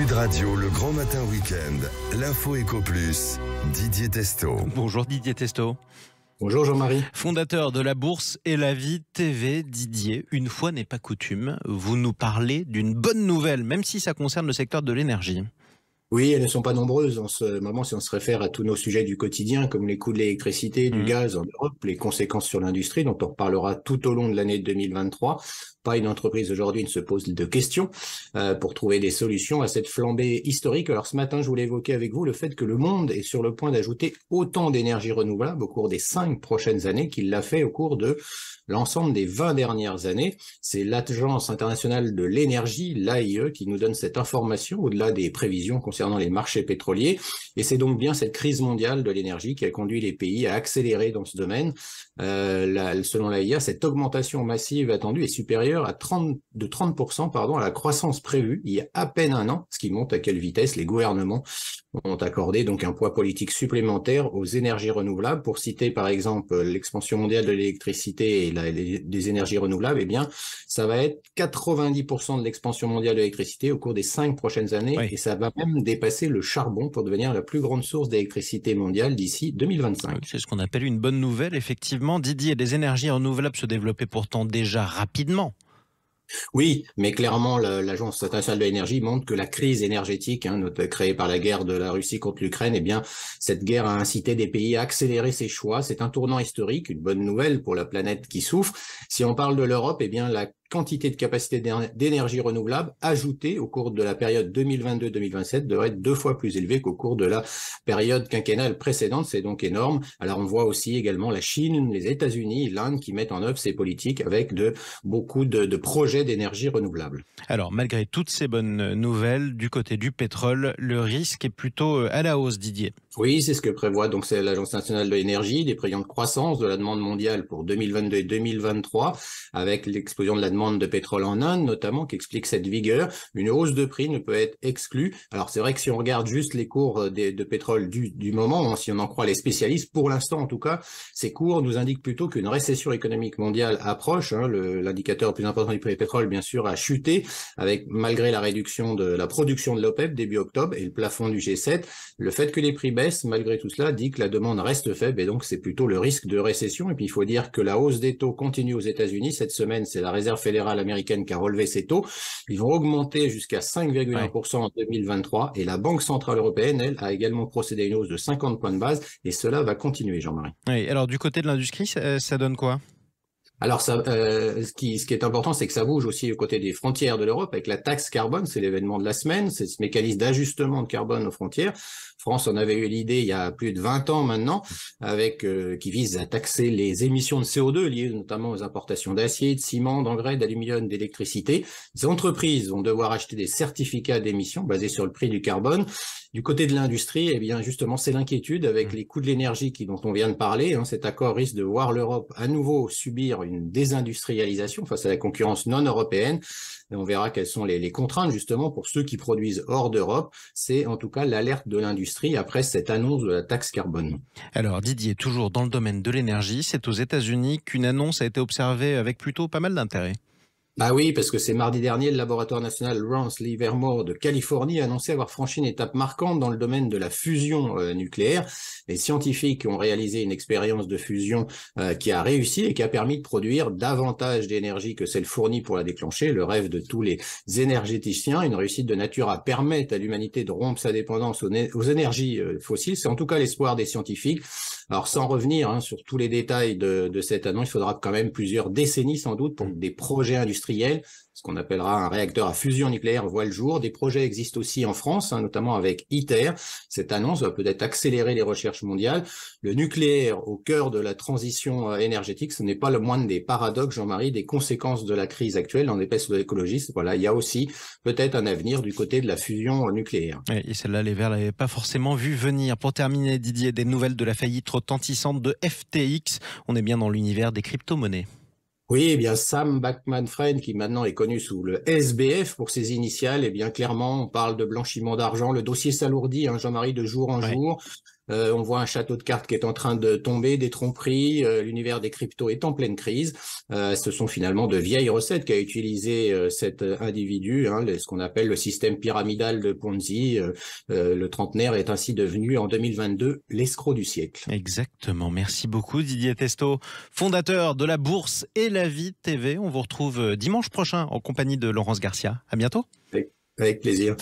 Sud Radio, le grand matin week-end, l'info Éco Plus, Didier Testo. Bonjour Didier Testo. Bonjour Jean-Marie. Fondateur de la Bourse et la Vie TV, Didier, une fois n'est pas coutume, vous nous parlez d'une bonne nouvelle, même si ça concerne le secteur de l'énergie. Oui, elles ne sont pas nombreuses en ce moment si on se réfère à tous nos sujets du quotidien, comme les coûts de l'électricité, du gaz en Europe, les conséquences sur l'industrie, dont on reparlera tout au long de l'année 2023. Pas une entreprise aujourd'hui ne se pose de questions pour trouver des solutions à cette flambée historique. Alors ce matin, je voulais évoquer avec vous le fait que le monde est sur le point d'ajouter autant d'énergie renouvelable au cours des 5 prochaines années qu'il l'a fait au cours de l'ensemble des 20 dernières années. C'est l'Agence internationale de l'énergie, l'AIE, qui nous donne cette information au-delà des prévisions concernant les marchés pétroliers. Et c'est donc bien cette crise mondiale de l'énergie qui a conduit les pays à accélérer dans ce domaine. Selon l'AIE, cette augmentation massive attendue est supérieure à 30% à la croissance prévue il y a à peine un an, ce qui montre à quelle vitesse les gouvernements ont accordé donc un poids politique supplémentaire aux énergies renouvelables. Pour citer par exemple l'expansion mondiale de l'électricité et des énergies renouvelables, eh bien ça va être 90% de l'expansion mondiale de l'électricité au cours des 5 prochaines années, et ça va même dépasser le charbon pour devenir la plus grande source d'électricité mondiale d'ici 2025. C'est ce qu'on appelle une bonne nouvelle, effectivement. Didier, les énergies renouvelables se développaient pourtant déjà rapidement. Oui, mais clairement, l'Agence internationale de l'énergie montre que la crise énergétique, créée par la guerre de la Russie contre l'Ukraine, eh bien, cette guerre a incité des pays à accélérer ses choix. C'est un tournant historique, une bonne nouvelle pour la planète qui souffre. Si on parle de l'Europe, eh bien, la quantité de capacité d'énergie renouvelable ajoutée au cours de la période 2022-2027 devrait être 2 fois plus élevée qu'au cours de la période quinquennale précédente. C'est donc énorme. Alors on voit aussi également la Chine, les États-Unis, l'Inde qui mettent en œuvre ces politiques avec beaucoup de projets d'énergie renouvelable. Alors malgré toutes ces bonnes nouvelles, du côté du pétrole, le risque est plutôt à la hausse, Didier. Oui, c'est ce que prévoit donc c'est l'Agence nationale de l'énergie, des prévisions de croissance de la demande mondiale pour 2022 et 2023, avec l'explosion de la demande de pétrole en Inde notamment, qui explique cette vigueur. Une hausse de prix ne peut être exclue. Alors c'est vrai que si on regarde juste les cours de pétrole du moment, si on en croit les spécialistes, pour l'instant en tout cas, ces cours nous indiquent plutôt qu'une récession économique mondiale approche. L'indicateur le plus important du prix du pétrole, bien sûr, a chuté, malgré la réduction de la production de l'OPEP début octobre et le plafond du G7. Le fait que les prix baissent, malgré tout cela, dit que la demande reste faible, et donc c'est plutôt le risque de récession. Et puis il faut dire que la hausse des taux continue aux États-Unis. Cette semaine, c'est la Réserve fédérale américaine qui a relevé ses taux. Ils vont augmenter jusqu'à 5,1% en 2023, et la Banque centrale européenne, elle, a également procédé à une hausse de 50 points de base, et cela va continuer, Jean-Marie. Oui, alors du côté de l'industrie, ça donne quoi ? Alors, ce qui est important, c'est que ça bouge aussi aux côtés des frontières de l'Europe avec la taxe carbone. C'est l'événement de la semaine. C'est ce mécanisme d'ajustement de carbone aux frontières. France en avait eu l'idée il y a plus de 20 ans maintenant, qui vise à taxer les émissions de CO2 liées notamment aux importations d'acier, de ciment, d'engrais, d'aluminium, d'électricité. Les entreprises vont devoir acheter des certificats d'émissions basés sur le prix du carbone. Du côté de l'industrie, eh bien justement, c'est l'inquiétude avec les coûts de l'énergie dont on vient de parler. Cet accord risque de voir l'Europe à nouveau subir une désindustrialisation face à la concurrence non européenne. Et on verra quelles sont les contraintes justement pour ceux qui produisent hors d'Europe. C'est en tout cas l'alerte de l'industrie après cette annonce de la taxe carbone. Alors Didier, toujours dans le domaine de l'énergie, c'est aux États-Unis qu'une annonce a été observée avec plutôt pas mal d'intérêt. Ah oui, parce que c'est mardi dernier, le laboratoire national Lawrence Livermore de Californie a annoncé avoir franchi une étape marquante dans le domaine de la fusion nucléaire. Les scientifiques ont réalisé une expérience de fusion qui a réussi et qui a permis de produire davantage d'énergie que celle fournie pour la déclencher, le rêve de tous les énergéticiens, une réussite de nature à permettre à l'humanité de rompre sa dépendance aux énergies fossiles. C'est en tout cas l'espoir des scientifiques. Alors sans revenir sur tous les détails de cette annonce, il faudra quand même plusieurs décennies sans doute pour que des projets industriels, ce qu'on appellera un réacteur à fusion nucléaire, voit le jour. Des projets existent aussi en France, notamment avec ITER. Cette annonce va peut-être accélérer les recherches mondiales. Le nucléaire au cœur de la transition énergétique, ce n'est pas le moindre des paradoxes, Jean-Marie, des conséquences de la crise actuelle en épaisse de l'écologiste. Voilà, il y a aussi peut-être un avenir du côté de la fusion nucléaire. Et celle-là, les Verts l'avaient pas forcément vu venir. Pour terminer, Didier, des nouvelles de la faillite retentissante de FTX. On est bien dans l'univers des crypto-monnaies. Oui, eh bien Sam Bankman-Fried, qui maintenant est connu sous le SBF pour ses initiales, eh bien clairement on parle de blanchiment d'argent. Le dossier s'alourdit, Jean-Marie, de jour en jour. On voit un château de cartes qui est en train de tomber, des tromperies, l'univers des cryptos est en pleine crise. Ce sont finalement de vieilles recettes qu'a utilisé cet individu, ce qu'on appelle le système pyramidal de Ponzi. Le trentenaire est ainsi devenu en 2022 l'escroc du siècle. Exactement. Merci beaucoup Didier Testo, fondateur de la Bourse et la Vie TV. On vous retrouve dimanche prochain en compagnie de Laurence Garcia. À bientôt. Avec plaisir.